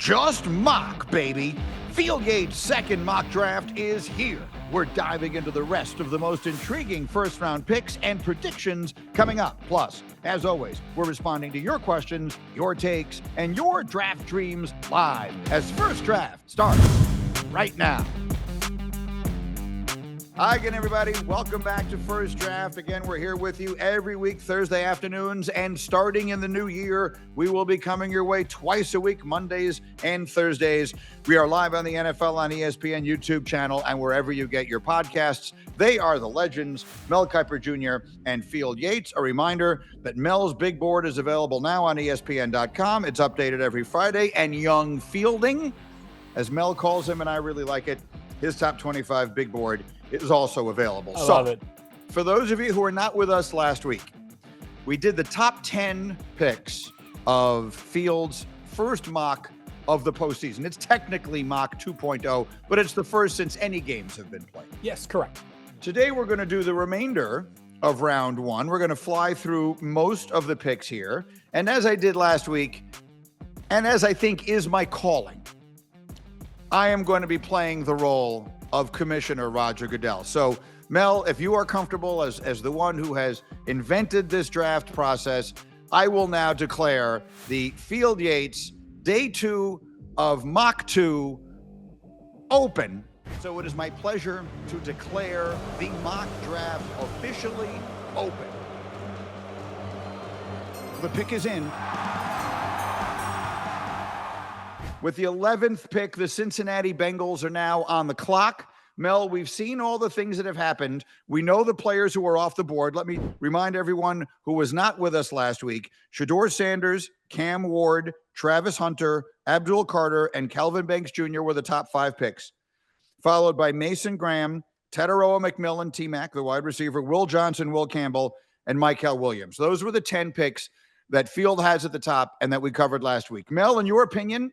just mock, baby. Field Yates' second mock draft is here. We're diving into the rest of the most intriguing first-round picks and predictions coming up. Plus, as always, we're responding to your questions, your takes, and your draft dreams live as First Draft starts right now. Hi again, everybody. Welcome back to First Draft. Again, we're here with you every week, Thursday afternoons, and starting in the new year, we will be coming your way twice a week, Mondays and Thursdays. We are live on the NFL on ESPN YouTube channel and wherever you get your podcasts. They are the legends, Mel Kiper Jr. and Field Yates. A reminder that Mel's big board is available now on ESPN.com. It's updated every Friday, and Young Fielding, as Mel calls him, and I really like it, his top 25 big board is also available. I love it. For those of you who were not with us last week, we did the top 10 picks of Field's first mock of the postseason. It's technically mock 2.0, but it's the first since any games have been played. Yes, correct. Today, we're going to do the remainder of round one. We're going to fly through most of the picks here. And as I did last week, and as I think is my calling, I am going to be playing the role of Commissioner Roger Goodell. So, Mel, if you are comfortable as the one who has invented this draft process, I will now declare the Field Yates Day 2 of Mock 2 open. So it is my pleasure to declare the mock draft officially open. The pick is in. With the 11th pick, the Cincinnati Bengals are now on the clock. Mel, we've seen all the things that have happened. We know the players who are off the board. Let me remind everyone who was not with us last week. Shedeur Sanders, Cam Ward, Travis Hunter, Abdul Carter, and Kelvin Banks Jr. were the top 5 picks, followed by Mason Graham, Tataroa McMillan, T-Mac, the wide receiver, Will Johnson, Will Campbell, and Michael Williams. Those were the 10 picks that Field has at the top and that we covered last week. Mel, in your opinion,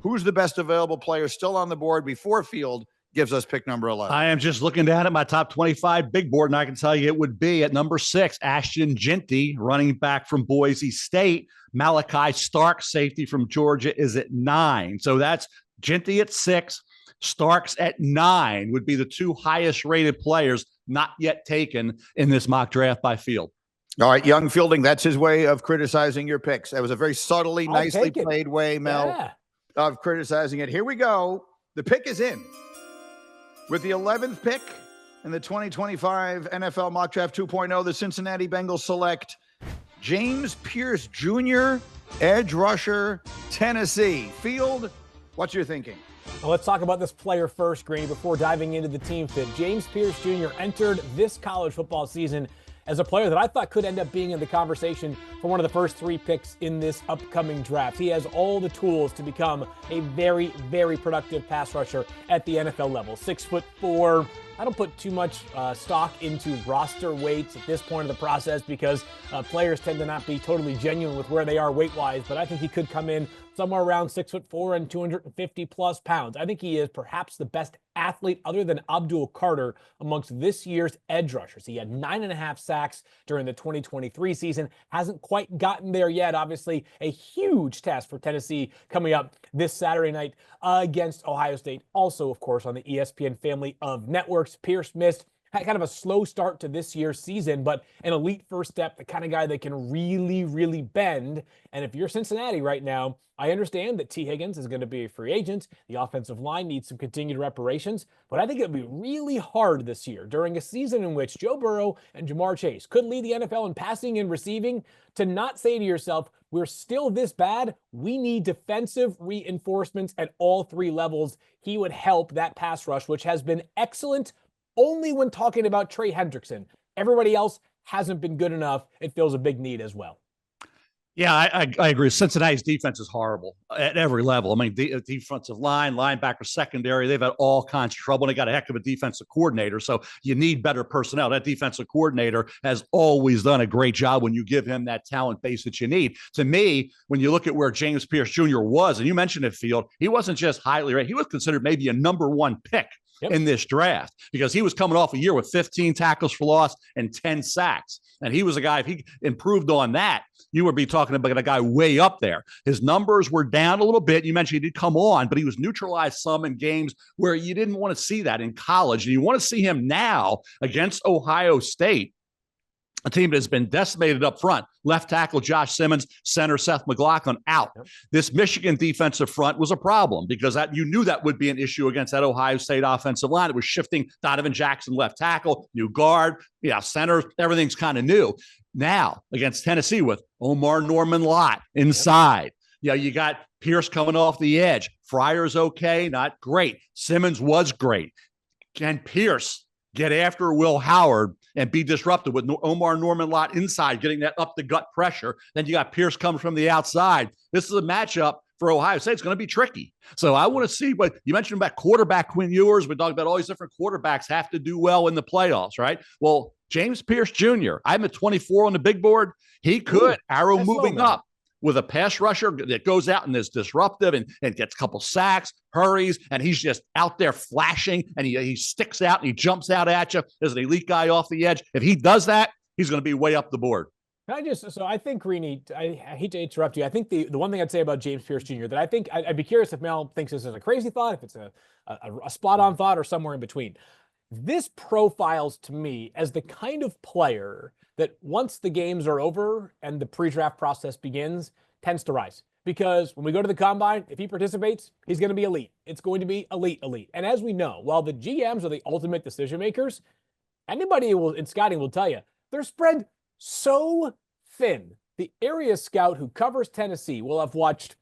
who's the best available player still on the board before Field gives us pick number 11? I am just looking down at my top 25 big board, and I can tell you it would be at number 6, Ashton, Jeanty, running back from Boise State. Malachi Stark, safety from Georgia, is at 9. So that's Jeanty at 6. Starks at 9 would be the 2 highest rated players not yet taken in this mock draft by Field. All right, Young Fielding, that's his way of criticizing your picks. That was a very subtly, nicely played way, Mel, of criticizing it. Here we go. The pick is in. With the 11th pick in the 2025 NFL Mock Draft 2.0, the Cincinnati Bengals select James Pearce Jr., edge rusher, Tennessee. Field, what's your thinking? Well, let's talk about this player first, Greeny, before diving into the team fit. James Pearce Jr. entered this college football season as a player that I thought could end up being in the conversation for one of the first 3 picks in this upcoming draft. He has all the tools to become a very, very productive pass rusher at the NFL level. 6'4". I don't put too much stock into roster weights at this point of the process because players tend to not be totally genuine with where they are weight-wise, but I think he could come in somewhere around 6'4" and 250 plus pounds. I think he is perhaps the best athlete other than Abdul Carter amongst this year's edge rushers. He had 9.5 sacks during the 2023 season. Hasn't quite gotten there yet. Obviously, a huge test for Tennessee coming up this Saturday night against Ohio State. Also, of course, on the ESPN family of networks. Pearce had kind of a slow start to this year's season, but an elite first step, the kind of guy that can really, really bend. And if you're Cincinnati right now, I understand that T. Higgins is going to be a free agent. The offensive line needs some continued reparations, but I think it'll be really hard this year during a season in which Joe Burrow and Jamar Chase could lead the NFL in passing and receiving to not say to yourself, we're still this bad. We need defensive reinforcements at all 3 levels. He would help that pass rush, which has been excellent only when talking about Trey Hendrickson. Everybody else hasn't been good enough. It fills a big need as well. Yeah, I agree. Cincinnati's defense is horrible at every level. I mean, defensive line, linebacker, secondary, they've had all kinds of trouble. And they got a heck of a defensive coordinator. So you need better personnel. That defensive coordinator has always done a great job when you give him that talent base that you need. To me, when you look at where James Pearce Jr. was, and you mentioned it, Field, he wasn't just highly rated. He was considered maybe a number 1 pick in this draft because he was coming off a year with 15 tackles for loss and 10 sacks. And he was a guy, if he improved on that, you would be talking about a guy way up there. His numbers were down a little bit. You mentioned he did come on, but he was neutralized some in games where you didn't want to see that in college. And you want to see him now against Ohio State, a team that has been decimated up front. Left tackle Josh Simmons, center Seth McLaughlin out. Yep. This Michigan defensive front was a problem because you knew that would be an issue against that Ohio State offensive line. It was shifting Donovan Jackson left tackle, new guard, center, everything's kind of new. Now, against Tennessee with Omar Norman-Lott inside. Yep. You got Pearce coming off the edge. Fryer's okay, not great. Simmons was great. Can Pearce get after Will Howard and be disruptive with Omar Norman-Lott inside, getting that up the gut pressure? Then you got Pearce coming from the outside. This is a matchup for Ohio State. It's going to be tricky. So I want to see what you mentioned about quarterback Quinn Ewers. We talked about all these different quarterbacks have to do well in the playoffs, right? Well, James Pearce Jr., I'm at 24 on the big board. He could arrow moving up with a pass rusher that goes out and is disruptive and gets a couple sacks, hurries, and he's just out there flashing, and he sticks out and he jumps out at you as an elite guy off the edge. If he does that, he's going to be way up the board. I think, Greeny, I hate to interrupt you. I think the one thing I'd say about James Pearce Jr. that I think I'd be curious if Mel thinks this is a crazy thought, if it's a spot-on thought, or somewhere in between. This profiles to me as the kind of player that once the games are over and the pre-draft process begins, tends to rise. Because when we go to the combine, if he participates, he's going to be elite. It's going to be elite. And as we know, while the GMs are the ultimate decision makers, anybody in scouting will tell you, they're spread so thin. The area scout who covers Tennessee will have watched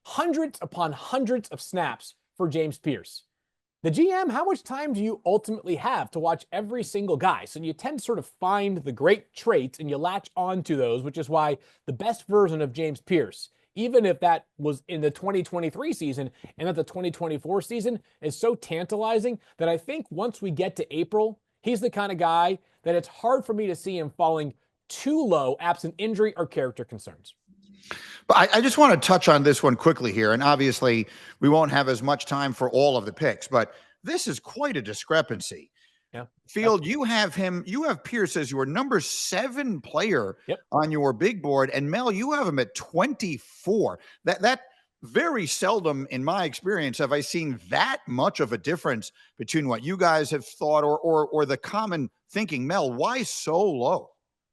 hundreds upon hundreds of snaps for James Pearce. The GM, how much time do you ultimately have to watch every single guy? So you tend to sort of find the great traits and you latch on to those, which is why the best version of James Pearce, even if that was in the 2023 season and not the 2024 season, is so tantalizing that I think once we get to April, he's the kind of guy that it's hard for me to see him falling too low absent injury or character concerns. But I just want to touch on this one quickly here. And obviously, we won't have as much time for all of the picks, but this is quite a discrepancy. Yeah. Field, you have Pearce as your number 7 player on your big board. And Mel, you have him at 24. That very seldom in my experience have I seen that much of a difference between what you guys have thought or the common thinking. Mel, why so low?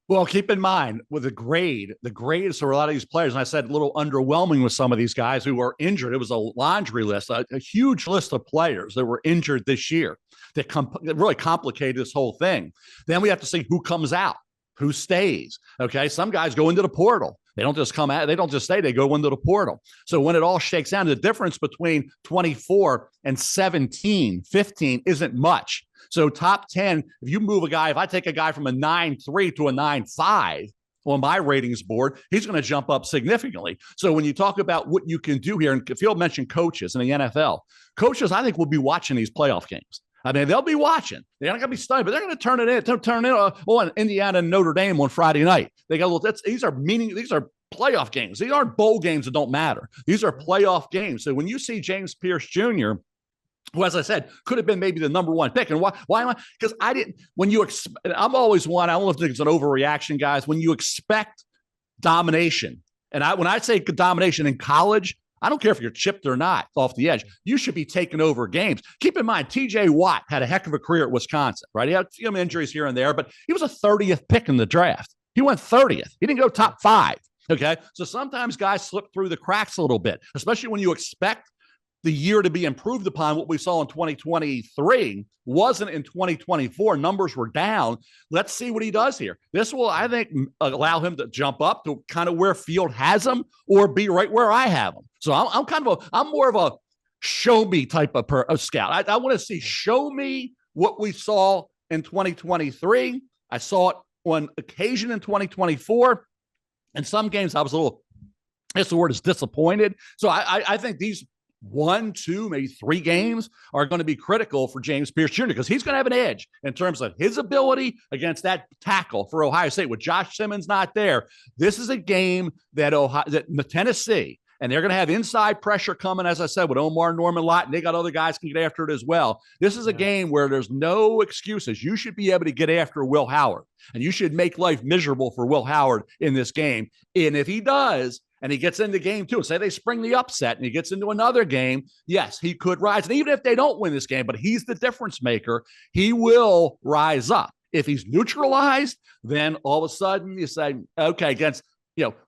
Well, keep in mind with the grade is for a lot of these players, and I said a little underwhelming with some of these guys who were injured. It was a laundry list, a huge list of players that were injured this year that really complicated this whole thing. Then we have to see who comes out, who stays. Okay, some guys go into the portal. They don't just come out. They don't just stay. They go into the portal. So when it all shakes down, the difference between 24 and 17, 15 isn't much. So top 10, if you move a guy, if I take a guy from a 9.3 to a 9.5 on my ratings board, he's going to jump up significantly. So when you talk about what you can do here, and Field mentioned coaches in the NFL, coaches, I think, will be watching these playoff games. I mean, they'll be watching. They're not going to be stunned, but they're going to turn in on Indiana and Notre Dame on Friday night. They got a little. These are playoff games. These aren't bowl games that don't matter. These are playoff games. So when you see James Pearce Jr., who, as I said, could have been maybe the number 1 pick. And why am I? Because I didn't. I'm always one. I don't think it's an overreaction, guys. When you expect domination, and when I say domination in college, I don't care if you're chipped or not off the edge. You should be taking over games. Keep in mind, T.J. Watt had a heck of a career at Wisconsin, right? He had a few injuries here and there, but he was a 30th pick in the draft. He went 30th. He didn't go top 5. Okay, so sometimes guys slip through the cracks a little bit, especially when you expect the year to be improved upon. What we saw in 2023 wasn't in 2024. Numbers were down. Let's see what he does here. This will, I think, allow him to jump up to kind of where Field has him or be right where I have him. So I'm more of a show me type of scout. I want to see, show me what we saw in 2023. I saw it on occasion in 2024. In some games, I was the word is disappointed. So I think these 1, 2, maybe 3 games are going to be critical for James Pearce Jr. because he's going to have an edge in terms of his ability against that tackle for Ohio State. With Josh Simmons not there, this is a game that Tennessee And they're going to have inside pressure coming, as I said, with Omar Norman Lott, and they got other guys can get after it as well. This is a game where there's no excuses. You should be able to get after Will Howard, and you should make life miserable for Will Howard in this game. And if he does, and he gets into game two, say they spring the upset and he gets into another game, yes, he could rise. And even if they don't win this game, but he's the difference maker, he will rise up. If he's neutralized, then all of a sudden you say, okay, against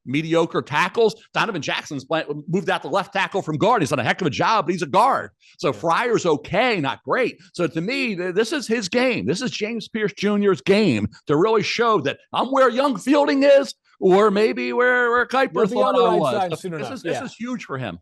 mediocre tackles. Donovan Jackson's moved out the left tackle from guard. He's done a heck of a job, but he's a guard. So Fryer's okay, not great. So to me, this is his game. This is James Pearce Jr.'s game to really show that I'm where young Fielding is, or maybe where Kiper thought I was. This is huge for him.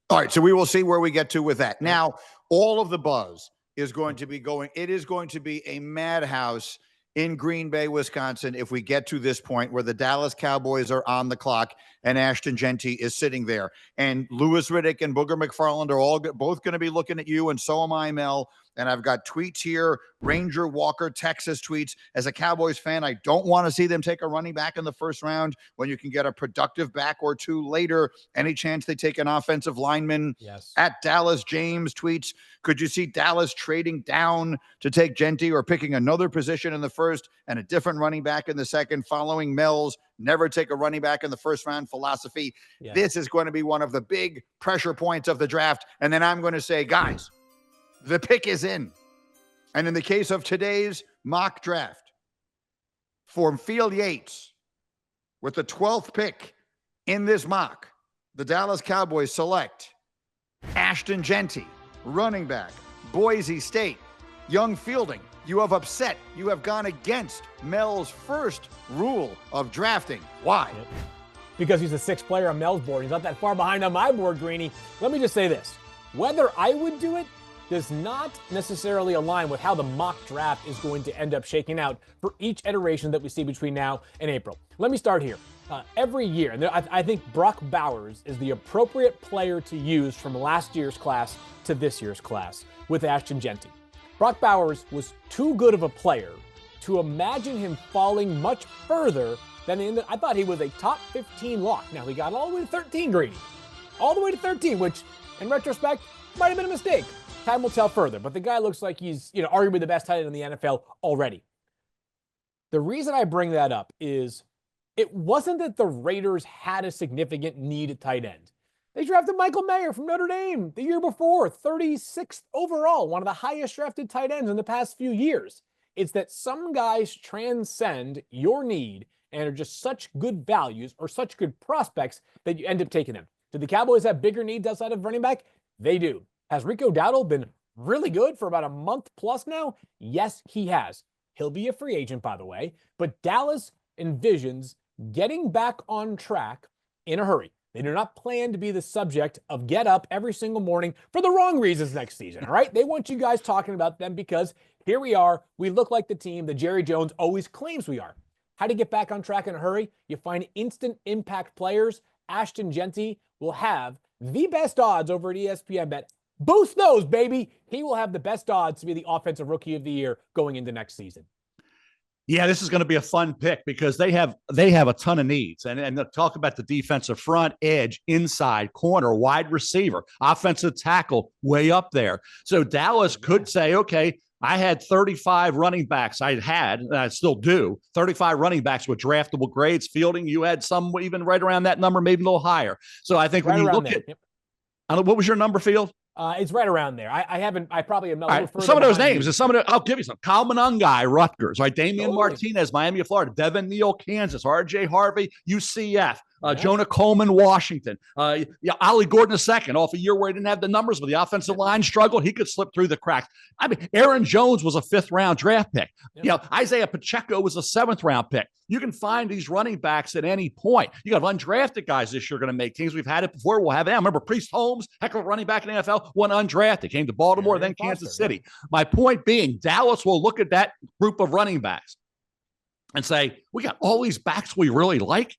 All right, so we will see where we get to with that. Now, all of the buzz is going to be going. It is going to be a madhouse in Green Bay, Wisconsin, if we get to this point where the Dallas Cowboys are on the clock and Ashton Jeanty is sitting there. And Louis Riddick and Booger McFarland are both going to be looking at you, and so am I, Mel. And I've got tweets here, Ranger Walker, Texas tweets. As a Cowboys fan, I don't want to see them take a running back in the first round when you can get a productive back or two later. Any chance they take an offensive lineman? Yes. At Dallas, James tweets, could you see Dallas trading down to take Jeanty or picking another position in the first and a different running back in the second, following Mel's never take a running back in the first round philosophy? Yeah. This is going to be one of the big pressure points of the draft. And then I'm going to say, guys, the pick is in. And in the case of today's mock draft, for Field Yates, with the 12th pick in this mock, the Dallas Cowboys select Ashton Jeanty, running back, Boise State. Young Fielding, you have upset. You have gone against Mel's first rule of drafting. Why? Because he's the sixth player on Mel's board. He's not that far behind on my board, Greeny. Let me just say this. Whether I would do it does not necessarily align with how the mock draft is going to end up shaking out for each iteration that we see between now and April. Let me start here. Every year, and I think Brock Bowers is the appropriate player to use from last year's class to this year's class with Ashton Jeanty. Brock Bowers was too good of a player to imagine him falling much further than I thought he was a top 15 lock. Now, he got all the way to 13, Greeny. All the way to 13, which, in retrospect, might have been a mistake. Time will tell further, but the guy looks like he's, arguably the best tight end in the NFL already. The reason I bring that up is it wasn't that the Raiders had a significant need at tight end. They drafted Michael Mayer from Notre Dame the year before, 36th overall, one of the highest drafted tight ends in the past few years. It's that some guys transcend your need and are just such good values or such good prospects that you end up taking them. Do the Cowboys have bigger needs outside of running back? They do. Has Rico Dowdle been really good for about a month plus now? Yes, he has. He'll be a free agent, by the way. But Dallas envisions getting back on track in a hurry. They do not plan to be the subject of get up every single morning for the wrong reasons next season, all right? They want you guys talking about them because here we are. We look like the team that Jerry Jones always claims we are. How to get back on track in a hurry? You find instant impact players. Ashton Jeanty will have the best odds over at ESPN Bet. Boost those, baby. He will have the best odds to be the offensive rookie of the year going into next season. Yeah, this is going to be a fun pick because they have a ton of needs. And talk about the defensive front, edge, inside, corner, wide receiver, offensive tackle, way up there. So Dallas could say, okay, I had 35 running backs. I still do, 35 running backs with draftable grades. Fielding, you had some even right around that number, maybe a little higher. So I think when you look at, what was your number, Field? It's right around there. I probably am. Right. Some of those names. I'll give you some. Kyle Monangai, Rutgers. Right. Damian Martinez, Miami of Florida. Devin Neal, Kansas. RJ Harvey, UCF. Jonah Coleman, Washington. Ollie Gordon II, off a year where he didn't have the numbers, but the offensive line struggled. He could slip through the cracks. I mean, Aaron Jones was a 5th-round draft pick. Isaiah Pacheco was a 7th-round pick. You can find these running backs at any point. You got undrafted guys this year going to make teams. We've had it before. We'll have it. I remember Priest Holmes, heck of a running back in the NFL, one undrafted, came to Baltimore, then Kansas City. My point being, Dallas will look at that group of running backs and say, we got all these backs we really like.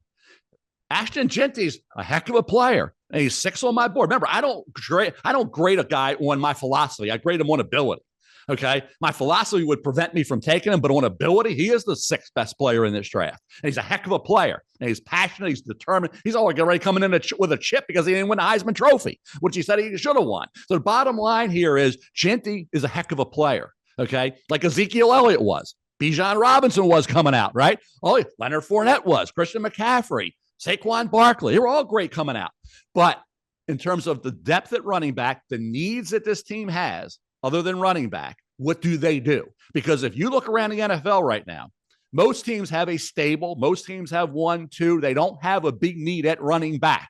Ashton Jeanty's a heck of a player, and he's 6th on my board. Remember, I don't grade a guy on my philosophy. I grade him on ability. Okay. My philosophy would prevent me from taking him, but on ability, he is the 6th best player in this draft. And he's a heck of a player. And he's passionate. He's determined. He's already coming in with a chip because he didn't win the Heisman Trophy, which he said he should have won. So the bottom line here is Jeanty is a heck of a player. Okay. Like Ezekiel Elliott was. Bijan Robinson was coming out, right? Oh, Leonard Fournette was. Christian McCaffrey, Saquon Barkley. They were all great coming out. But in terms of the depth at running back, the needs that this team has, other than running back, what do they do? Because if you look around the NFL right now, most teams have a stable. Most teams have 1, 2. They don't have a big need at running back.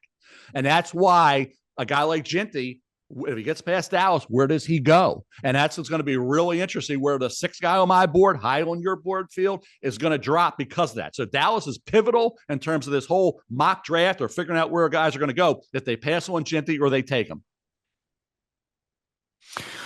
And that's why a guy like Jeanty, if he gets past Dallas, where does he go? And that's what's going to be really interesting, where the 6th guy on my board, high on your board, Field, is going to drop because of that. So Dallas is pivotal in terms of this whole mock draft or figuring out where guys are going to go, if they pass on Jeanty or they take him.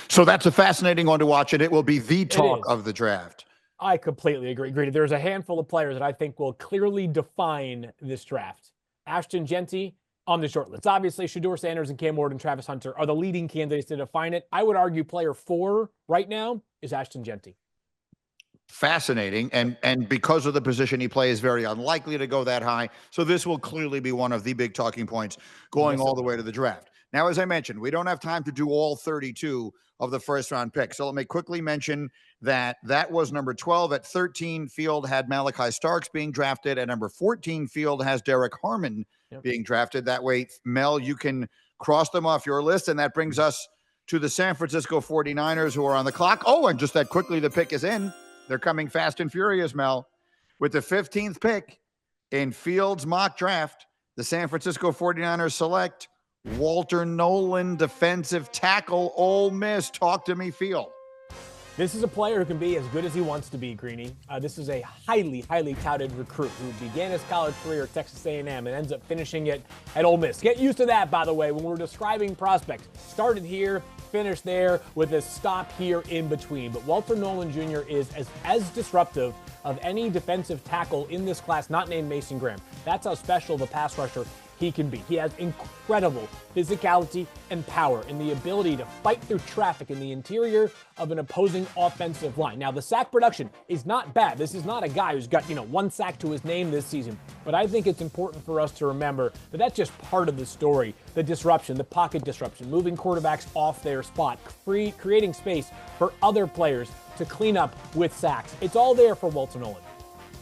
So that's a fascinating one to watch, and it will be the talk of the draft. I completely agree. There's a handful of players that I think will clearly define this draft. Ashton, Jeanty on the short list. Obviously, Shedeur Sanders and Cam Ward and Travis Hunter are the leading candidates to define it. I would argue player 4 right now is Ashton Jeanty. Fascinating. And because of the position he plays, very unlikely to go that high. So this will clearly be one of the big talking points going all the way to the draft. Now, as I mentioned, we don't have time to do all 32 of the first-round picks. So let me quickly mention that was number 12. At 13, Field had Malachi Starks being drafted. At number 14, Field has Derek Harmon being drafted. That way, Mel, you can cross them off your list. And that brings us to the San Francisco 49ers, who are on the clock. Oh, and just that quickly, the pick is in. They're coming fast and furious, Mel. With the 15th pick in Field's mock draft, the San Francisco 49ers select Walter Nolen, defensive tackle, Ole Miss. Talk to me, Field. This is a player who can be as good as he wants to be, Greeny. This is a highly, highly touted recruit who began his college career at Texas A&M and ends up finishing it at Ole Miss. Get used to that, by the way, when we're describing prospects. Started here, finished there, with a stop here in between. But Walter Nolen Jr. is as disruptive of any defensive tackle in this class, not named Mason Graham. That's how special of a pass rusher he can be. He has incredible physicality and power and the ability to fight through traffic in the interior of an opposing offensive line. Now, the sack production is not bad. This is not a guy who's got, 1 sack to his name this season. But I think it's important for us to remember that that's just part of the story. The disruption, the pocket disruption, moving quarterbacks off their spot, creating space for other players to clean up with sacks. It's all there for Walter Nolen.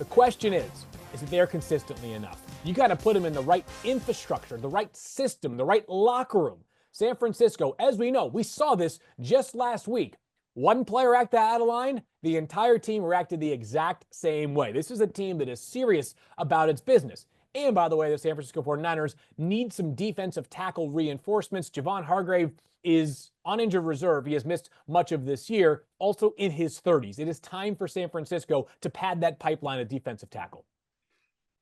The question is it there consistently enough? You got to put him in the right infrastructure, the right system, the right locker room. San Francisco, as we know, we saw this just last week. One player acted out of line, the entire team reacted the exact same way. This is a team that is serious about its business. And by the way, the San Francisco 49ers need some defensive tackle reinforcements. Javon Hargrave is on injured reserve. He has missed much of this year, also in his 30s. It is time for San Francisco to pad that pipeline of defensive tackle.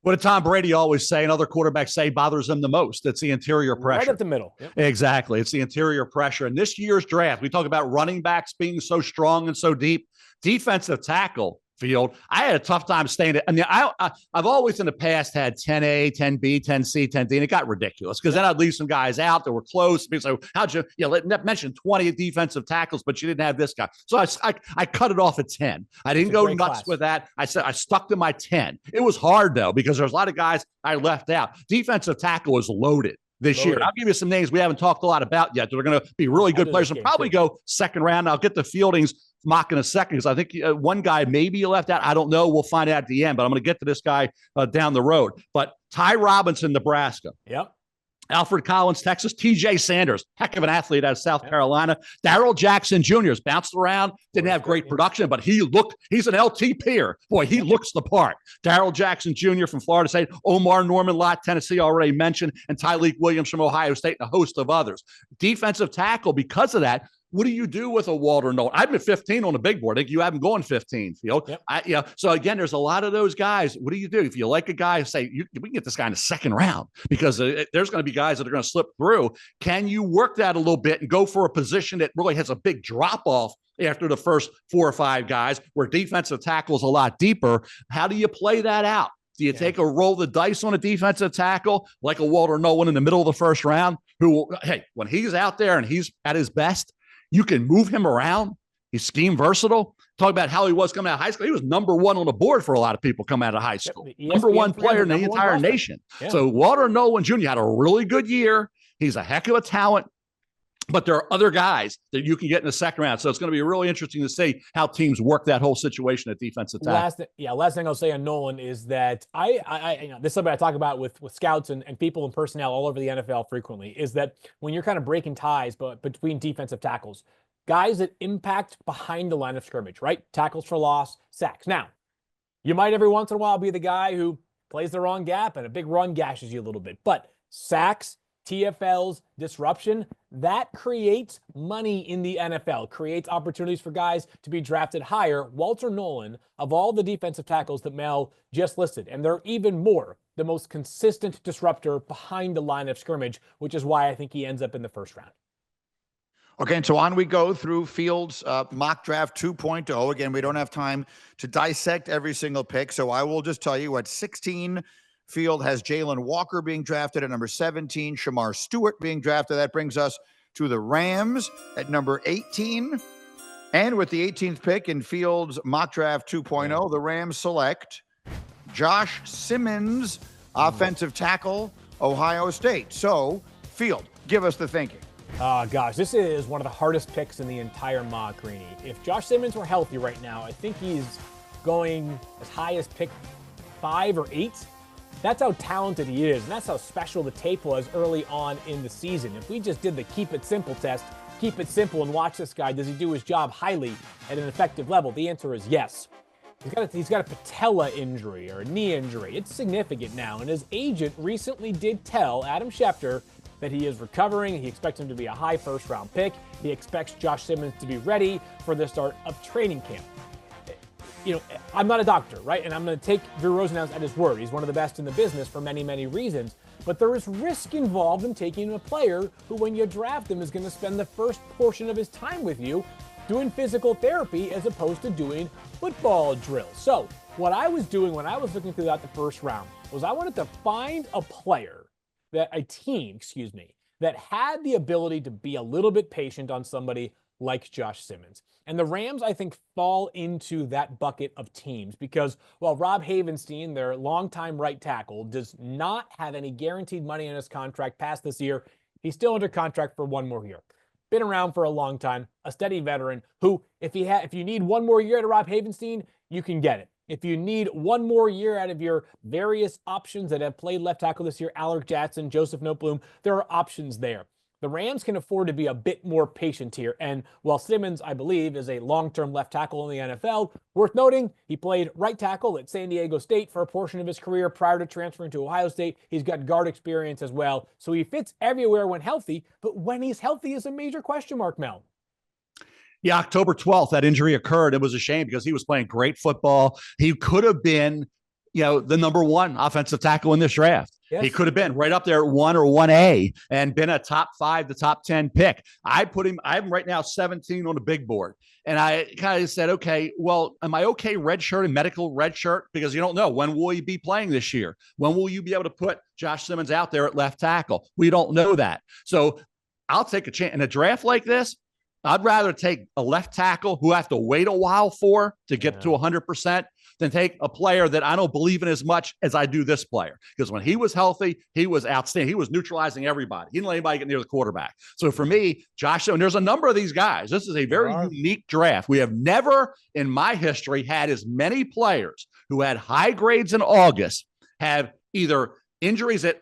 What did Tom Brady always say and other quarterbacks say bothers him the most? It's the interior pressure. Right up the middle. Yep. Exactly. It's the interior pressure. And this year's draft, we talk about running backs being so strong and so deep. Defensive tackle, Field, I had a tough time staying it. I mean, I've always in the past had 10A, 10B, 10C, 10D, and it got ridiculous because then I'd leave some guys out that were close. So how'd you mention 20 defensive tackles, but you didn't have this guy. So I cut it off at 10. I didn't go nuts with that. I said I stuck to my 10. It was hard though because there's a lot of guys I left out. Defensive tackle was loaded this year. I'll give you some names we haven't talked a lot about yet that are going to be really good players and probably go second round. I'll get the Fieldings mock in a second because I think one guy maybe you left out. I don't know. We'll find out at the end, but I'm going to get to this guy down the road. But Ty Robinson, Nebraska. Yep. Alfred Collins, Texas. TJ Sanders, heck of an athlete out of South Carolina. Darrell Jackson Jr. has bounced around, didn't have great production, but he's an LT peer. Boy, he looks the part. Darrell Jackson Jr. from Florida State, Omar Norman Lott, Tennessee, already mentioned, and Tyleik Williams from Ohio State, and a host of others. Defensive tackle, because of that, what do you do with a Walter Nolen? I've been 15 on the big board. I think you have him going 15, Field. Yep. So again, there's a lot of those guys. What do you do? If you like a guy, say, we can get this guy in the second round because there's going to be guys that are going to slip through. Can you work that a little bit and go for a position that really has a big drop-off after the first 4 or 5 guys where defensive tackle is a lot deeper? How do you play that out? Do you take a roll the dice on a defensive tackle like a Walter Nolen in the middle of the first round who, hey, when he's out there and he's at his best, you can move him around. He's scheme versatile. Talk about how he was coming out of high school. He was number one on the board for a lot of people coming out of high school. Yep, number one player in the entire nation. Yeah. So Walter Nolen Jr. had a really good year. He's a heck of a talent. But there are other guys that you can get in the second round. So it's going to be really interesting to see how teams work that whole situation at defensive tackle. Last thing I'll say on Nolen is that this is something I talk about with scouts and people and personnel all over the NFL frequently, is that when you're kind of breaking ties between defensive tackles, guys that impact behind the line of scrimmage, right? Tackles for loss, sacks. Now, you might every once in a while be the guy who plays the wrong gap and a big run gashes you a little bit. But sacks, TFLs, disruption, that creates money in the NFL, creates opportunities for guys to be drafted higher. Walter Nolen, of all the defensive tackles that Mel just listed, and there are even more, the most consistent disruptor behind the line of scrimmage, which is why I think he ends up in the first round. Okay, and so on we go through Fields mock draft 2.0. Again, we don't have time to dissect every single pick, so I will just tell you at 16, Field has Jalen Walker being drafted at number 17, Shamar Stewart being drafted. That brings us to the Rams at number 18. And with the 18th pick in Fields mock draft 2.0, the Rams select Josh Simmons, offensive tackle, Ohio State. So, Field, give us the thinking. Gosh, this is one of the hardest picks in the entire mock, Greeny. If Josh Simmons were healthy right now, I think he's going as high as pick 5 or 8. That's how talented he is, and that's how special the tape was early on in the season. If we just did the keep it simple test, keep it simple and watch this guy, does he do his job highly at an effective level? The answer is yes. He's got a patella injury or a knee injury. It's significant now, and his agent recently did tell Adam Schefter that he is recovering. He expects him to be a high first-round pick. He expects Josh Simmons to be ready for the start of training camp. You know, I'm not a doctor, right? And I'm going to take Drew Rosenhaus at his word. He's one of the best in the business for many, many reasons. But there is risk involved in taking a player who, when you draft him, is going to spend the first portion of his time with you doing physical therapy as opposed to doing football drills. So what I was doing when I was looking throughout the first round was I wanted to find a team, that had the ability to be a little bit patient on somebody like Josh Simmons. And the Rams, I think, fall into that bucket of teams because while Rob Havenstein, their longtime right tackle, does not have any guaranteed money in his contract past this year, he's still under contract for one more year. Been around for a long time, a steady veteran who, if you need one more year out of Rob Havenstein, you can get it. If you need one more year out of your various options that have played left tackle this year, Alec Jackson, Joseph Noteboom, there are options there. The Rams can afford to be a bit more patient here. And while Simmons, I believe, is a long-term left tackle in the NFL, worth noting, he played right tackle at San Diego State for a portion of his career prior to transferring to Ohio State. He's got guard experience as well. So he fits everywhere when healthy, but when he's healthy is a major question mark, Mel. Yeah, October 12th, that injury occurred. It was a shame because he was playing great football. He could have been, the number one offensive tackle in this draft. Yes. He could have been right up there at 1 or 1A and been a top 5 to top 10 pick. I have him right now 17 on the big board. And I kind of said, okay, well, am I okay redshirt and medical redshirt? Because you don't know, when will he be playing this year? When will you be able to put Josh Simmons out there at left tackle? We don't know that. So I'll take a chance. In a draft like this, I'd rather take a left tackle who I have to wait a while for to get to 100% than take a player that I don't believe in as much as I do this player. Because when he was healthy, he was outstanding. He was neutralizing everybody. He didn't let anybody get near the quarterback. So for me, Josh, and there's a number of these guys. This is a very unique draft. We have never in my history had as many players who had high grades in August have either injuries that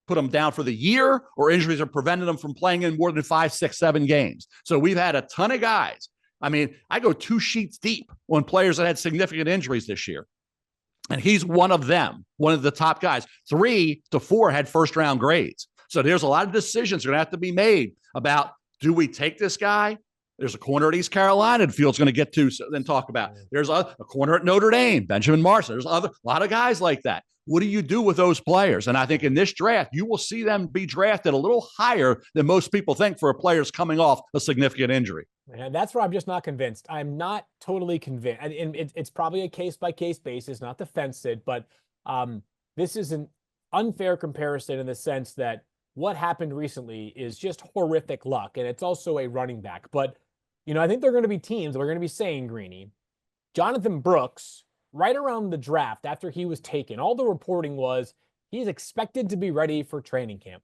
put them down for the year or injuries that prevented them from playing in more than 5, 6, 7 games. So we've had a ton of guys. I mean, I go 2 sheets deep on players that had significant injuries this year. And he's one of them, one of the top guys. 3 to 4 had first-round grades. So there's a lot of decisions that are going to have to be made about, do we take this guy? There's a corner at East Carolina that Field's going to get to then talk about. There's a corner at Notre Dame, Benjamin Marson. There's a lot of guys like that. What do you do with those players? And I think in this draft, you will see them be drafted a little higher than most people think for a player's coming off a significant injury. And that's where I'm just not convinced. I'm not totally convinced. And it's probably a case-by-case basis, not to fence it, but this is an unfair comparison in the sense that what happened recently is just horrific luck, and it's also a running back. But I think there are going to be teams that are going to be saying, Greeny, Jonathan Brooks, right around the draft after he was taken, all the reporting was he's expected to be ready for training camp.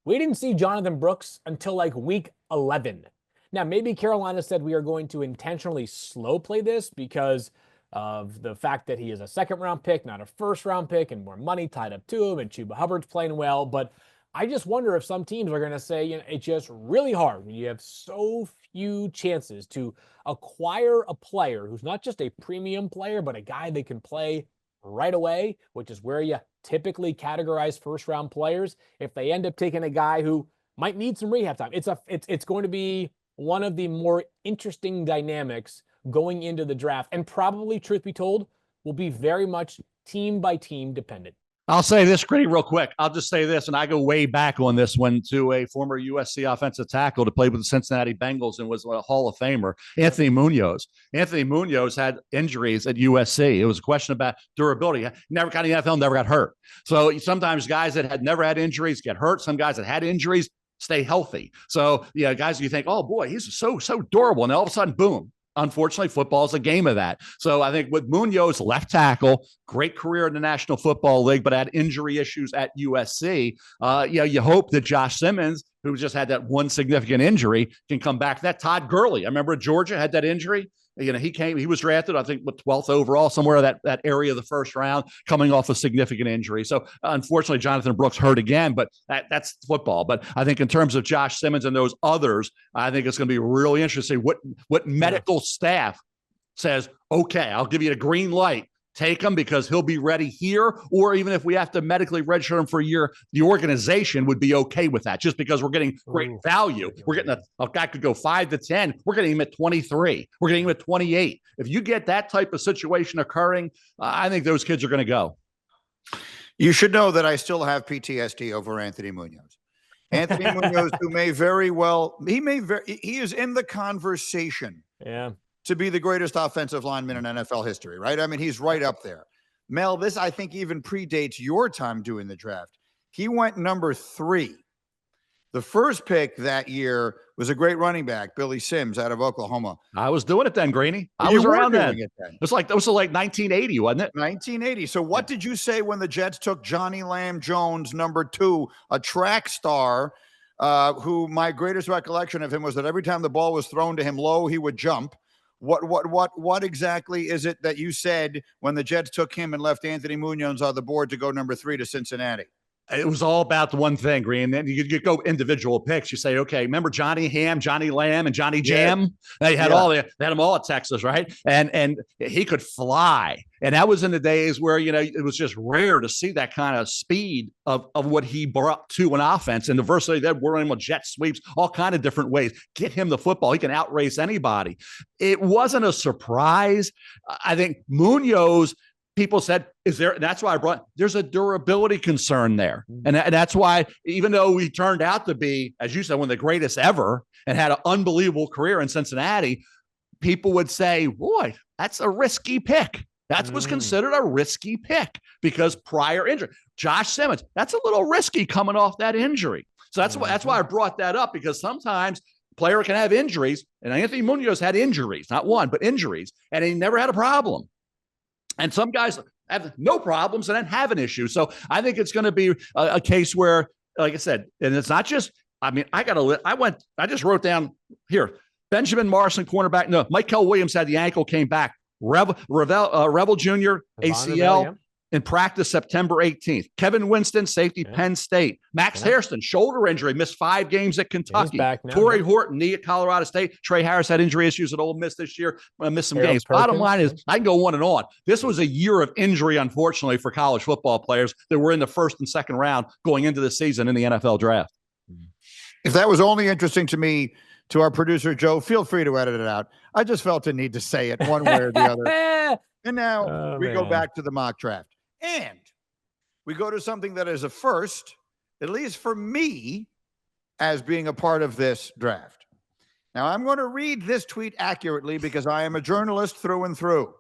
We didn't see Jonathan Brooks until like week 11. Now, maybe Carolina said we are going to intentionally slow play this because of the fact that he is a second-round pick, not a first-round pick, and more money tied up to him, and Chuba Hubbard's playing well. But I just wonder if some teams are going to say, it's just really hard when you have so few chances to acquire a player who's not just a premium player, but a guy that can play right away, which is where you typically categorize first-round players. If they end up taking a guy who might need some rehab time, it's going to be one of the more interesting dynamics going into the draft, and probably, truth be told, will be very much team by team dependent. I'll say this, Gritty, real quick. I'll just say this, and I go way back on this one to a former USC offensive tackle to play with the Cincinnati Bengals and was a Hall of Famer, Anthony Munoz. Anthony Munoz had injuries at USC. It was a question about durability. Never got in the NFL, never got hurt. So sometimes guys that had never had injuries get hurt. Some guys that had injuries stay healthy. So, guys, you think, oh, boy, he's so durable. And all of a sudden, boom. Unfortunately, football is a game of that. So I think with Munoz, left tackle, great career in the National Football League, but had injury issues at USC. You hope that Josh Simmons, who just had that one significant injury, can come back. That Todd Gurley, I remember Georgia had that injury. He was drafted, I think, with 12th overall, somewhere that area of the first round, coming off a significant injury. So unfortunately, Jonathan Brooks hurt again, but that's football. But I think in terms of Josh Simmons and those others, I think it's going to be really interesting what medical staff says, okay, I'll give you a green light. Take him because he'll be ready here, or even if we have to medically redshirt him for a year, the organization would be okay with that just because we're getting great value. We're getting a guy could go 5 to 10. We're getting him at 23. We're getting him at 28. If you get that type of situation occurring, I think those kids are going to go. You should know that I still have PTSD over Anthony Munoz. Anthony Munoz, who he is in the conversation. Yeah. To be the greatest offensive lineman in NFL history, right? I mean, he's right up there. Mel, this, I think, even predates your time doing the draft. He went number 3. The first pick that year was a great running back, Billy Sims, out of Oklahoma. I was doing it then, Greeny. I was around then. It was like 1980, wasn't it? 1980. So what did you say when the Jets took Johnny Lamb Jones, number 2, a track star, who my greatest recollection of him was that every time the ball was thrown to him low, he would jump. What exactly is it that you said when the Jets took him and left Anthony Munoz on the board to go number 3 to Cincinnati? It was all about the one thing, Green. Then you go individual picks. You say, okay, remember Johnny Ham, Johnny Lamb, and Johnny Jam? Yeah. They had them all at Texas, right? And he could fly. And that was in the days where, it was just rare to see that kind of speed of what he brought to an offense and the versatility that we're in with jet sweeps, all kind of different ways. Get him the football. He can outrace anybody. It wasn't a surprise. I think Munoz, people said, that's why there's a durability concern there. And that's why, even though we turned out to be, as you said, one of the greatest ever and had an unbelievable career in Cincinnati, people would say, boy, that's a risky pick. That was considered a risky pick because prior injury. Josh Simmons, that's a little risky coming off that injury. So that's why I brought that up, because sometimes player can have injuries, and Anthony Munoz had injuries, not one, but injuries, and he never had a problem. And some guys have no problems and then have an issue. So I think it's going to be a case where, like I said, and it's not just, I just wrote down here, Benjamin Morrison, cornerback. No, Michael Williams had the ankle, came back. Rebel Jr., ACL in practice September 18th. Kevin Winston, safety, Penn State. Max Hairston, shoulder injury, missed 5 games at Kentucky. Torrey Horton, knee at Colorado State. Trey Harris had injury issues at Ole Miss this year. Missed some games. Bottom line is, I can go on and on. This was a year of injury, unfortunately, for college football players that were in the first and second round going into the season in the NFL draft. If that was only interesting to me, to our producer, Joe, feel free to edit it out. I just felt a need to say it one way or the other. And now we go back to the mock draft. And we go to something that is a first, at least for me, as being a part of this draft. Now, I'm going to read this tweet accurately because I am a journalist through and through.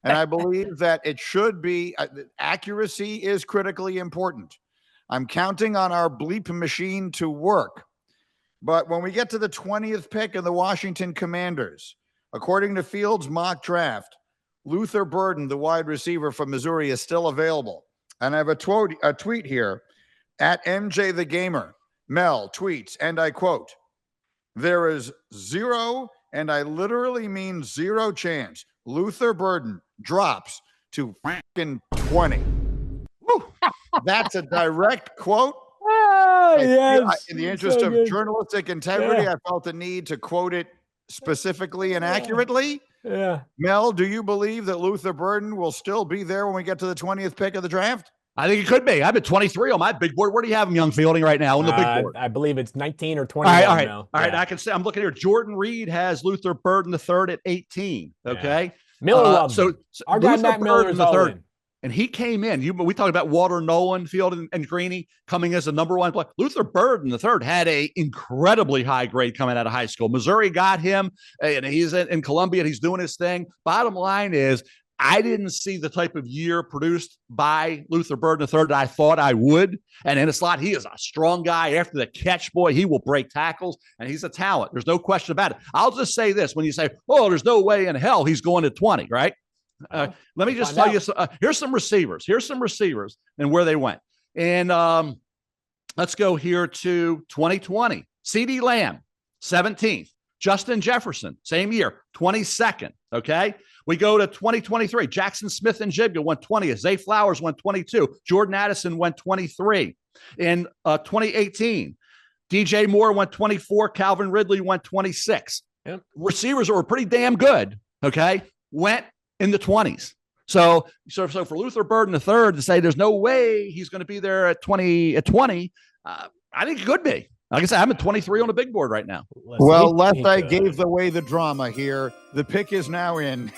And I believe that it should be, accuracy is critically important. I'm counting on our bleep machine to work. But when we get to the 20th pick of the Washington Commanders, according to Field's mock draft, Luther Burden, the wide receiver from Missouri, is still available. And I have a tweet here at MJ the Gamer. Mel tweets, and I quote, "There is zero, and I literally mean zero chance, Luther Burden drops to fucking 20. Woo. That's a direct quote. Yes. In the interest of journalistic integrity, I felt the need to quote it specifically and accurately. Yeah. Mel, do you believe that Luther Burden will still be there when we get to the 20th pick of the draft? I think it could be. I'm at 23 on my big board. Where do you have him, Young Fielding, right now on the big board? I believe it's 19 or 20. All now. right. I can say I'm looking here. Jordan Reed has Luther Burden the third at 18. Okay. Yeah. Miller loves him. Our guy Matt Miller is the third. In. And he came in. We talked about Walter Nolen, Field, and Greeny coming as the number one player. Luther Burden the third had a incredibly high grade coming out of high school. Missouri got him, and he's in Columbia, and he's doing his thing. Bottom line is, I didn't see the type of year produced by Luther Burden III that I thought I would. And in a slot, he is a strong guy. After the catch, boy, he will break tackles, and he's a talent. There's no question about it. I'll just say this. When you say, oh, there's no way in hell he's going to 20, right? Let me just tell you, here's some receivers. Here's some receivers and where they went. And let's go here to 2020. CeeDee Lamb, 17th. Justin Jefferson, same year, 22nd, okay? We go to 2023. Jackson Smith and Jigga went 20th. Zay Flowers went 22. Jordan Addison went 23. In 2018, DJ Moore went 24. Calvin Ridley went 26. Yep. Receivers that were pretty damn good, okay, went in the 20s. So for Luther Burden III to say there's no way he's going to be there at 20, I think it could be. Like I said, I'm at 23 on the big board right now. Well, lest I gave away the drama here, the pick is now in.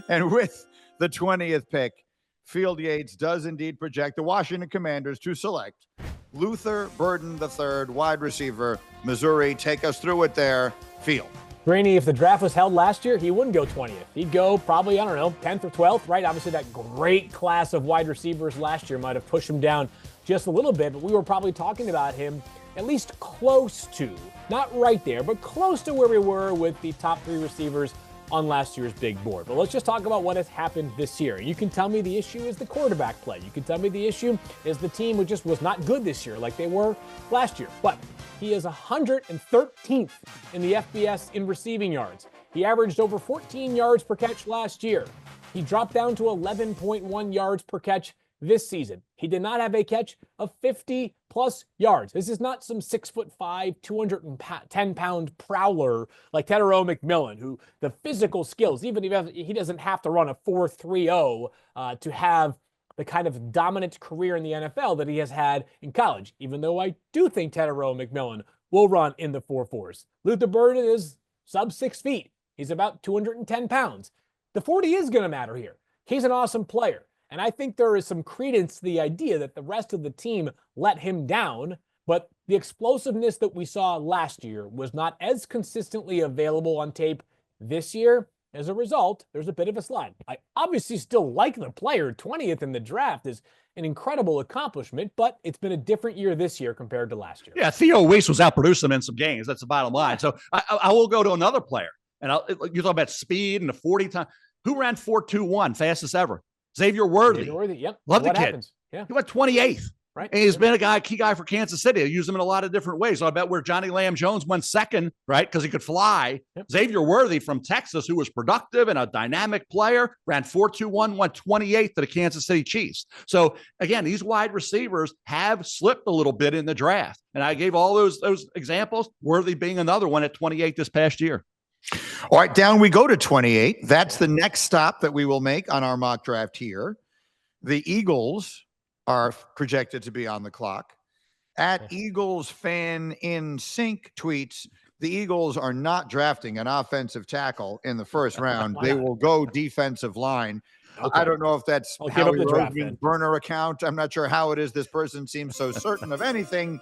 And with the 20th pick, Field Yates does indeed project the Washington Commanders to select Luther Burden III, wide receiver, Missouri. Take us through it there, Field. Greeny, if the draft was held last year, he wouldn't go 20th. He'd go probably, 10th or 12th, right? Obviously, that great class of wide receivers last year might have pushed him down just a little bit, but we were probably talking about him at least close to, not right there, but close to where we were with the top three receivers on last year's big board. But let's just talk about what has happened this year. You can tell me the issue is the quarterback play. You can tell me the issue is the team who just was not good this year like they were last year. But he is 113th in the FBS in receiving yards. He averaged over 14 yards per catch last year. He dropped down to 11.1 yards per catch this season. He did not have a catch of 50-plus yards. This is not some 6'5", 210-pound prowler like Tetairoa McMillan, who the physical skills, even if he doesn't have to run a 4.30 to have the kind of dominant career in the NFL that he has had in college, even though I do think Tetairoa McMillan will run in the 4.4s. Luther Burden is sub 6 feet. He's about 210 pounds. The 40 is going to matter here. He's an awesome player. And I think there is some credence to the idea that the rest of the team let him down, but the explosiveness that we saw last year was not as consistently available on tape this year. As a result, there's a bit of a slide. I obviously still like the player. 20th in the draft is an incredible accomplishment, but it's been a different year this year compared to last year. Yeah, Theo Weiss was outproducing him in some games. That's the bottom line. So I will go to another player. And you talk about speed and the 40 time. Who ran 4.21 fastest ever? Xavier Worthy. Yep. Love the kid. Happens. Yeah. He went 28th. Right. And he's been a key guy for Kansas City. They use him in a lot of different ways. So I bet where Johnny Lamb Jones went second, right, because he could fly. Yep. Xavier Worthy from Texas, who was productive and a dynamic player, ran 4.21, went 28th to the Kansas City Chiefs. So, again, these wide receivers have slipped a little bit in the draft. And I gave all those examples, Worthy being another one at 28 this past year. All right, down we go to 28. That's the next stop that we will make on our mock draft here. The Eagles are projected to be on the clock. At Eagles Fan in Sync tweets, the Eagles are not drafting an offensive tackle in the first round. They will go defensive line. Okay. I don't know if that's Howie Roseman's burner account. I'm not sure how it is. This person seems so certain of anything,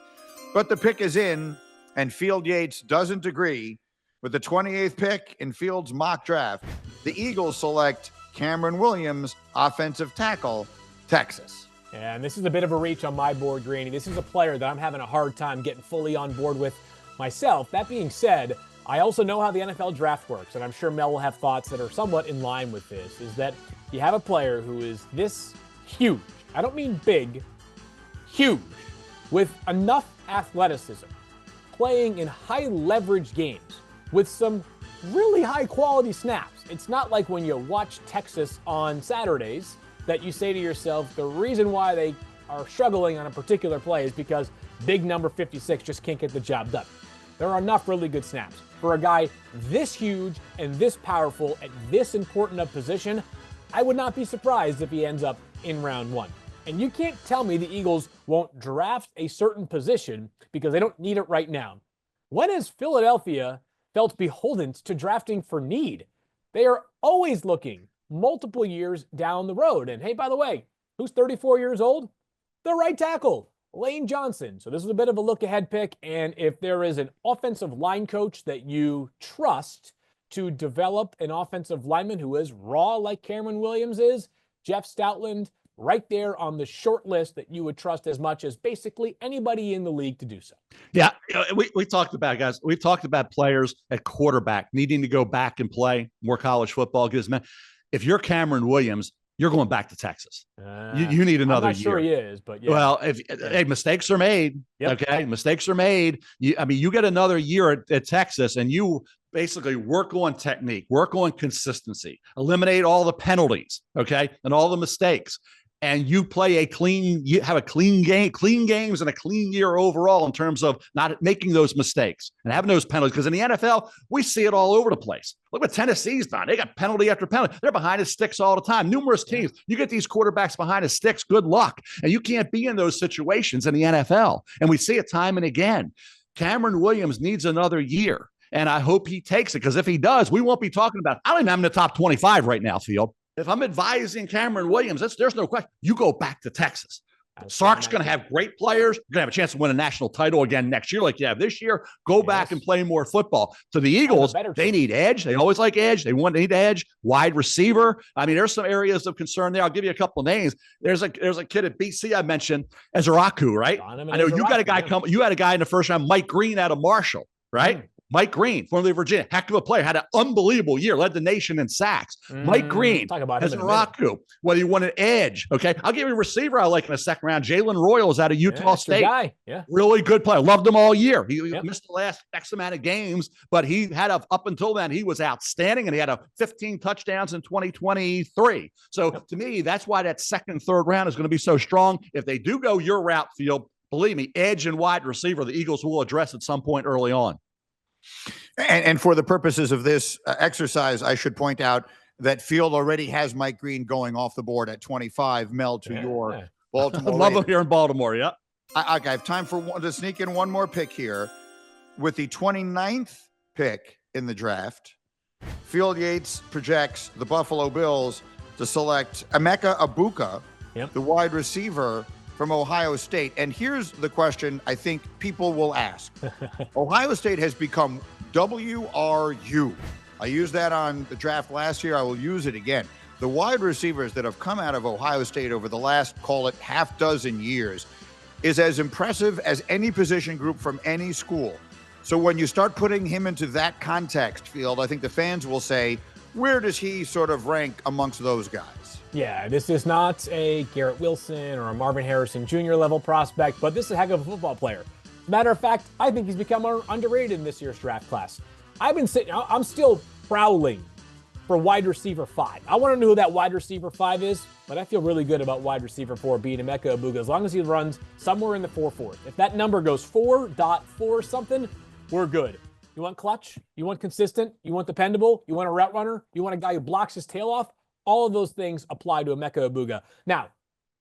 but the pick is in, and Field Yates doesn't agree. With the 28th pick in Field's mock draft, the Eagles select Cameron Williams, offensive tackle, Texas. Yeah, and this is a bit of a reach on my board, Greeny. This is a player that I'm having a hard time getting fully on board with myself. That being said, I also know how the NFL draft works, and I'm sure Mel will have thoughts that are somewhat in line with this, is that you have a player who is this huge. I don't mean big, huge, with enough athleticism, playing in high leverage games with some really high quality snaps. It's not like when you watch Texas on Saturdays that you say to yourself, the reason why they are struggling on a particular play is because big number 56 just can't get the job done. There are enough really good snaps. For a guy this huge and this powerful at this important a position, I would not be surprised if he ends up in round 1. And you can't tell me the Eagles won't draft a certain position because they don't need it right now. When has Philadelphia felt beholden to drafting for need? They are always looking multiple years down the road. And hey, by the way, who's 34 years old? The right tackle, Lane Johnson. So this is a bit of a look-ahead pick, and if there is an offensive line coach that you trust to develop an offensive lineman who is raw like Cameron Williams is, Jeff Stoutland, right there on the short list that you would trust as much as basically anybody in the league to do so. Yeah, we talked about, guys, we've talked about players at quarterback needing to go back and play more college football. If you're Cameron Williams, you're going back to Texas. You need another year. I'm not sure he is, but yeah. Well, hey, mistakes are made. Yep. Okay, mistakes are made. You get another year at Texas, and you basically work on technique, work on consistency, eliminate all the penalties, okay, and all the mistakes. And you you have a clean games and a clean year overall in terms of not making those mistakes and having those penalties. Because in the NFL, we see it all over the place. Look what Tennessee's done. They got penalty after penalty. They're behind the sticks all the time. Numerous teams. You get these quarterbacks behind the sticks, good luck. And you can't be in those situations in the NFL. And we see it time and again. Cameron Williams needs another year. And I hope he takes it, because if he does, we won't be talking about, I don't even have him in the top 25 right now, Field. If I'm advising Cameron Williams, there's no question. You go back to Texas. Sark's going to have great players. You're going to have a chance to win a national title again next year like you have this year. Go back and play more football. To the Eagles, they need edge. They always like edge. They need edge. Wide receiver. I mean, there's some areas of concern there. I'll give you a couple of names. There's a kid at BC I mentioned, Ezraku, right? I know you got a guy you had a guy in the first round, Mike Green out of Marshall, right? Mike Green, formerly of Virginia, heck of a player, had an unbelievable year, led the nation in sacks. Mike Green, Ezraku, whether you want an edge, okay? I'll give you a receiver I like in the second round. Jalen Royals out of Utah State. Guy. Yeah. Really good player. Loved him all year. He missed the last X amount of games, but he had up until then, he was outstanding, and he had 15 touchdowns in 2023. So to me, that's why that second, third round is going to be so strong. If they do go your route, Field, believe me, edge and wide receiver, the Eagles will address at some point early on. And for the purposes of this exercise, I should point out that Field already has Mike Green going off the board at 25. Mel, to your Baltimore. Love him here in Baltimore. Yeah. I have time to sneak in one more pick here. With the 29th pick in the draft, Field Yates projects the Buffalo Bills to select Emeka Egbuka, the wide receiver from Ohio State. And here's the question I think people will ask. Ohio State has become WRU. I used that on the draft last year. I will use it again. The wide receivers that have come out of Ohio State over the last, call it, half dozen years is as impressive as any position group from any school. So when you start putting him into that context, Field, I think the fans will say, where does he sort of rank amongst those guys? Yeah, this is not a Garrett Wilson or a Marvin Harrison Jr. level prospect, but this is a heck of a football player. Matter of fact, I think he's become underrated in this year's draft class. I'm still prowling for wide receiver 5. I want to know who that wide receiver 5 is, but I feel really good about wide receiver 4 being Emeka Egbuka as long as he runs somewhere in the 4.4. If that number goes 4.4 something, we're good. You want clutch? You want consistent? You want dependable? You want a route runner? You want a guy who blocks his tail off? All of those things apply to Emeka Egbuka. Now,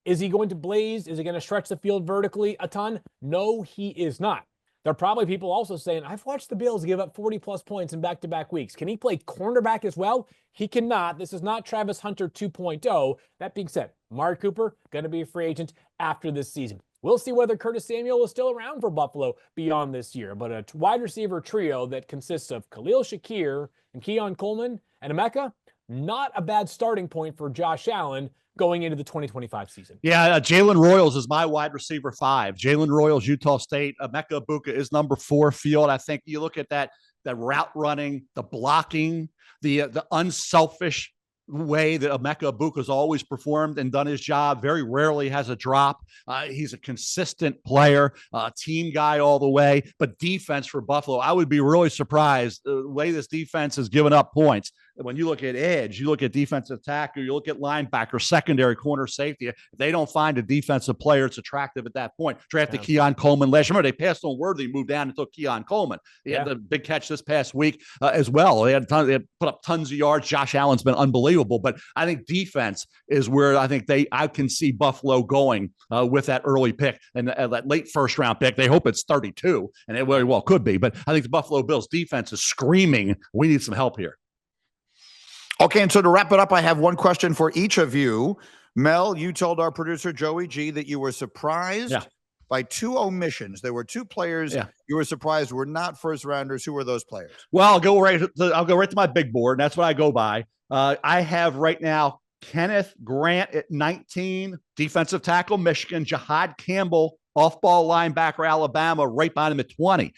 is he going to blaze? Is he going to stretch the field vertically a ton? No, he is not. There are probably people also saying, I've watched the Bills give up 40-plus points in back-to-back weeks. Can he play cornerback as well? He cannot. This is not Travis Hunter 2.0. That being said, Amari Cooper, going to be a free agent after this season. We'll see whether Curtis Samuel is still around for Buffalo beyond this year. But a wide receiver trio that consists of Khalil Shakir and Keon Coleman and Emeka, not a bad starting point for Josh Allen going into the 2025 season. Yeah, Jalen Royals is my wide receiver 5. Jalen Royals, Utah State. Emeka Egbuka is number 4. Field. I think you look at that route running, the blocking, the unselfish way that Emeka Egbuka has always performed and done his job. Very rarely has a drop. He's a consistent player, team guy all the way. But defense for Buffalo, I would be really surprised the way this defense has given up points. When you look at edge, you look at defensive tackle, you look at linebacker, secondary, corner, safety. If they don't find a defensive player that's attractive at that point, drafted Keon Coleman last year. Remember, they passed on Worthy, moved down and took Keon Coleman. He had the big catch this past week as well. They had put up tons of yards. Josh Allen's been unbelievable. But I think defense is where I think I can see Buffalo going with that early pick and that late first round pick. They hope it's 32, and it very well could be. But I think the Buffalo Bills defense is screaming, we need some help here. Okay, and so to wrap it up, I have one question for each of you. Mel, you told our producer, Joey G, that you were surprised by 2 omissions. There were 2 players you were surprised were not first-rounders. Who were those players? Well, I'll go right to my big board, and that's what I go by. I have right now Kenneth Grant at 19, defensive tackle, Michigan. Jihad Campbell, off-ball linebacker, Alabama, right behind him at 20.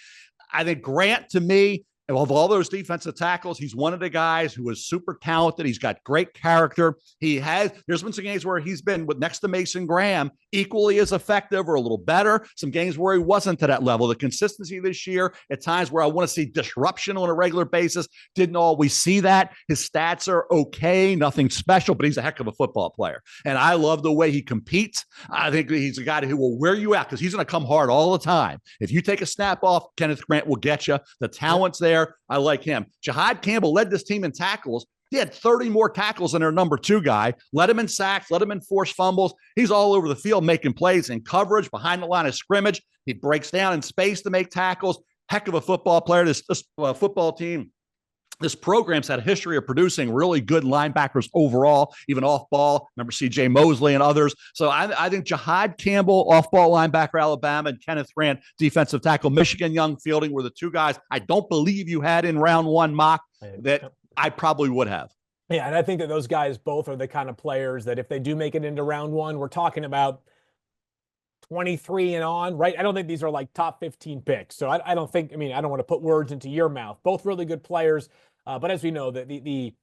I think Grant, to me, and of all those defensive tackles, he's one of the guys who is super talented. He's got great character. There's been some games where he's been with next to Mason Graham equally as effective or a little better. Some games where he wasn't to that level. The consistency this year, at times where I want to see disruption on a regular basis, didn't always see that. His stats are okay, nothing special, but he's a heck of a football player. And I love the way he competes. I think he's a guy who will wear you out because he's going to come hard all the time. If you take a snap off, Kenneth Grant will get you. The talent's there. I like him. Jihad Campbell led this team in tackles. He had 30 more tackles than their number 2 guy. Led him in sacks, led him in forced fumbles. He's all over the field making plays in coverage, behind the line of scrimmage. He breaks down in space to make tackles. Heck of a football player. This football team, this program's had a history of producing really good linebackers overall, even off ball. Remember C.J. Mosley and others. So I think Jihad Campbell, off ball linebacker, Alabama, and Kenneth Grant, defensive tackle, Michigan, Young Fielding were the 2 guys I don't believe you had in round 1 mock that I probably would have. Yeah, and I think that those guys both are the kind of players that if they do make it into round 1, we're talking about 23 and on, right? I don't think these are like top 15 picks. So I don't think, I don't want to put words into your mouth. Both really good players. But as we know, the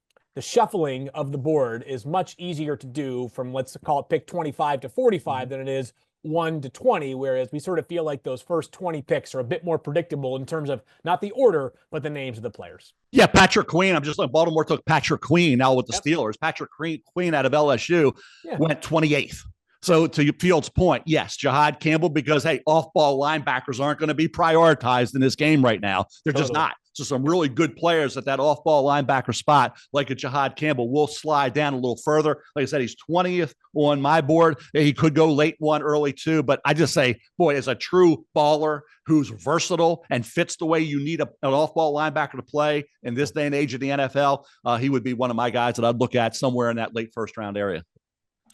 shuffling of the board is much easier to do from, let's call it pick 25 to 45 than it is 1 to 20, whereas we sort of feel like those first 20 picks are a bit more predictable in terms of not the order, but the names of the players. Yeah, Patrick Queen. I'm just like Baltimore took Patrick Queen now with the Steelers. Patrick Queen out of LSU went 28th. So to Field's point, yes, Jihad Campbell, because, hey, off-ball linebackers aren't going to be prioritized in this game right now. They're just not. So some really good players at that off-ball linebacker spot, like a Jihad Campbell, will slide down a little further. Like I said, he's 20th on my board. He could go late 1, early 2, but I just say, boy, as a true baller who's versatile and fits the way you need an off-ball linebacker to play in this day and age of the NFL, he would be one of my guys that I'd look at somewhere in that late first-round area.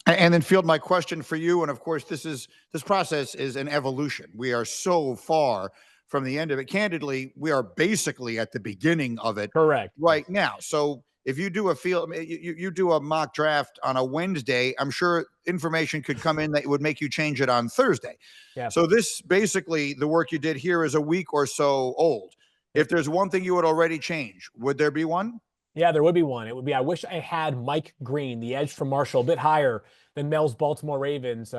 And then, Field, my question for you, and of course, this process is an evolution. We are so far from the end of it. Candidly, we are basically at the beginning of it. Correct. Right now. So if you do you do a mock draft on a Wednesday, I'm sure information could come in that would make you change it on Thursday. Yeah. So this basically, the work you did here is a week or so old. If there's one thing you would already change, would there be one? Yeah, there would be one. It would be, I wish I had Mike Green, the edge from Marshall, a bit higher than Mel's Baltimore Ravens,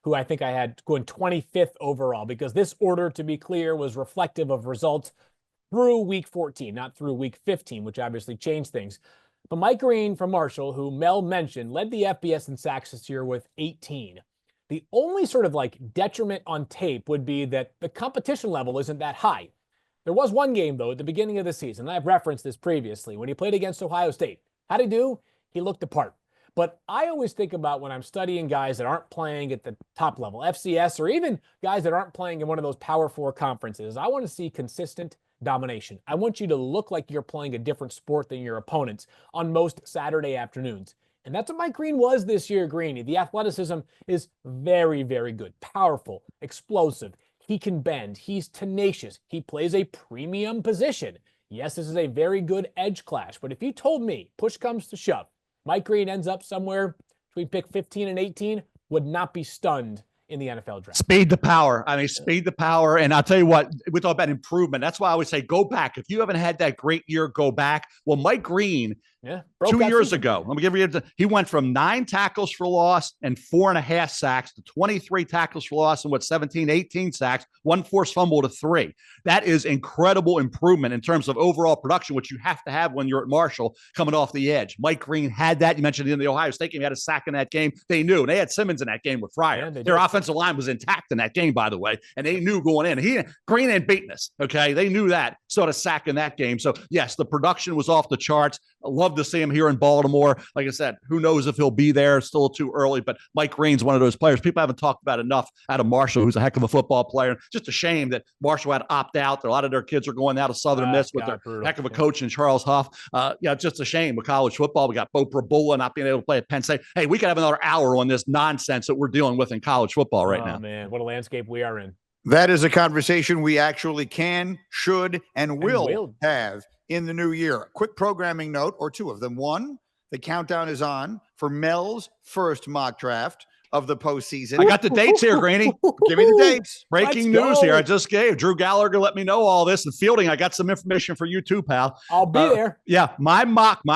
who I think I had going 25th overall, because this order, to be clear, was reflective of results through week 14, not through week 15, which obviously changed things. But Mike Green from Marshall, who Mel mentioned, led the FBS in sacks this year with 18. The only sort of like detriment on tape would be that the competition level isn't that high. There was one game, though, at the beginning of the season, and I've referenced this previously, when he played against Ohio State. How'd he do? He looked the part. But I always think about when I'm studying guys that aren't playing at the top level, FCS, or even guys that aren't playing in one of those Power 4 conferences, I want to see consistent domination. I want you to look like you're playing a different sport than your opponents on most Saturday afternoons. And that's what Mike Green was this year, Greeny. The athleticism is very, very good, powerful, explosive. He can bend. He's tenacious. He plays a premium position. Yes, this is a very good edge clash, but if you told me, push comes to shove, Mike Green ends up somewhere between pick 15 and 18 would not be stunned in the NFL draft. Speed to power. I mean, speed to power. And I'll tell you what, we talk about improvement. That's why I always say go back. If you haven't had that great year, go back. Well, Mike Green, 2 years ago, let me give you, he went from 9 tackles for loss and 4.5 sacks to 23 tackles for loss and 17, 18 sacks, 1 forced fumble to 3. That is incredible improvement in terms of overall production, which you have to have when you're at Marshall coming off the edge. Mike Green had that. You mentioned in the Ohio State game, he had a sack in that game. They knew. They had Simmons in that game with Fryer. Their offensive line was intact in that game, by the way, and they knew going in. Green ain't beating us, okay? They knew that. So a sack in that game. So, yes, the production was off the charts. I love to see him here in Baltimore. Like I said, who knows if he'll be there. Still too early, but Mike Green's one of those players people haven't talked about enough out of Marshall, who's a heck of a football player. Just a shame that Marshall had to opt out. A lot of their kids are going out of Southern Miss with their heck of a coach in Charles Huff. Just a shame with college football. We got Bo Prabula not being able to play at Penn State. Hey, we could have another hour on this nonsense that we're dealing with in college football right now. Oh, man, what a landscape we are in. That is a conversation we actually can, should, and will have in the new year. Quick programming note, or two of them. One, the countdown is on for Mel's first mock draft of the postseason. I got the dates here, Greeny. Give me the dates. Breaking news here. I just gave Drew Gallagher let me know all this. And Fielding, I got some information for you too, pal. I'll be there. Yeah, my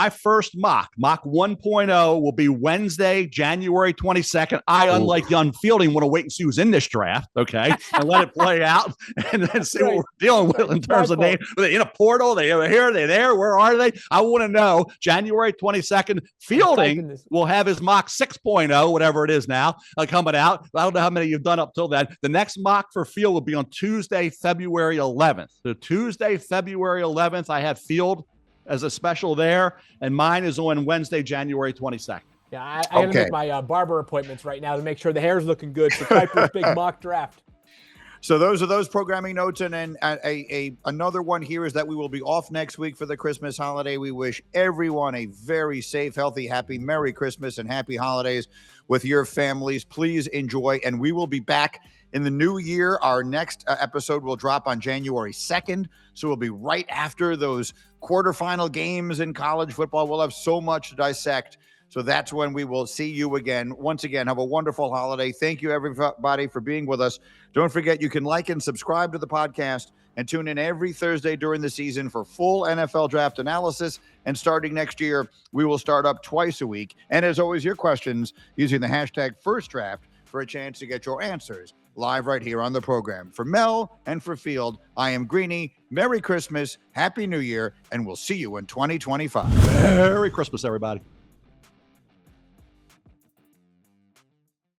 first mock 1.0 will be Wednesday, January 22nd. Unlike young Fielding, want to wait and see who's in this draft, okay, and let it play out and then see what we're dealing with in terms of name. Are they in a portal? Are they over here? Are they there? Where are they? I want to know. January 22nd, Fielding will have his mock 6.0, whatever it is now. Coming out. I don't know how many you've done up till then. The next mock for Field will be on Tuesday, February 11th. So Tuesday, February 11th, I have Field as a special there, and mine is on Wednesday, January 22nd. Yeah, I got to make my barber appointments right now to make sure the hair's looking good for Kiper's big mock draft. So those are those programming notes. And then another one here is that we will be off next week for the Christmas holiday. We wish everyone a very safe, healthy, happy, Merry Christmas and happy holidays with your families. Please enjoy. And we will be back in the new year. Our next episode will drop on January 2nd. So we'll be right after those quarterfinal games in college football. We'll have so much to dissect. So that's when we will see you again. Once again, have a wonderful holiday. Thank you, everybody, for being with us. Don't forget, you can like and subscribe to the podcast and tune in every Thursday during the season for full NFL draft analysis. And starting next year, we will start up twice a week. And as always, your questions using the hashtag #FirstDraft for a chance to get your answers live right here on the program. For Mel and for Field, I am Greeny. Merry Christmas, Happy New Year, and we'll see you in 2025. Merry Christmas, everybody.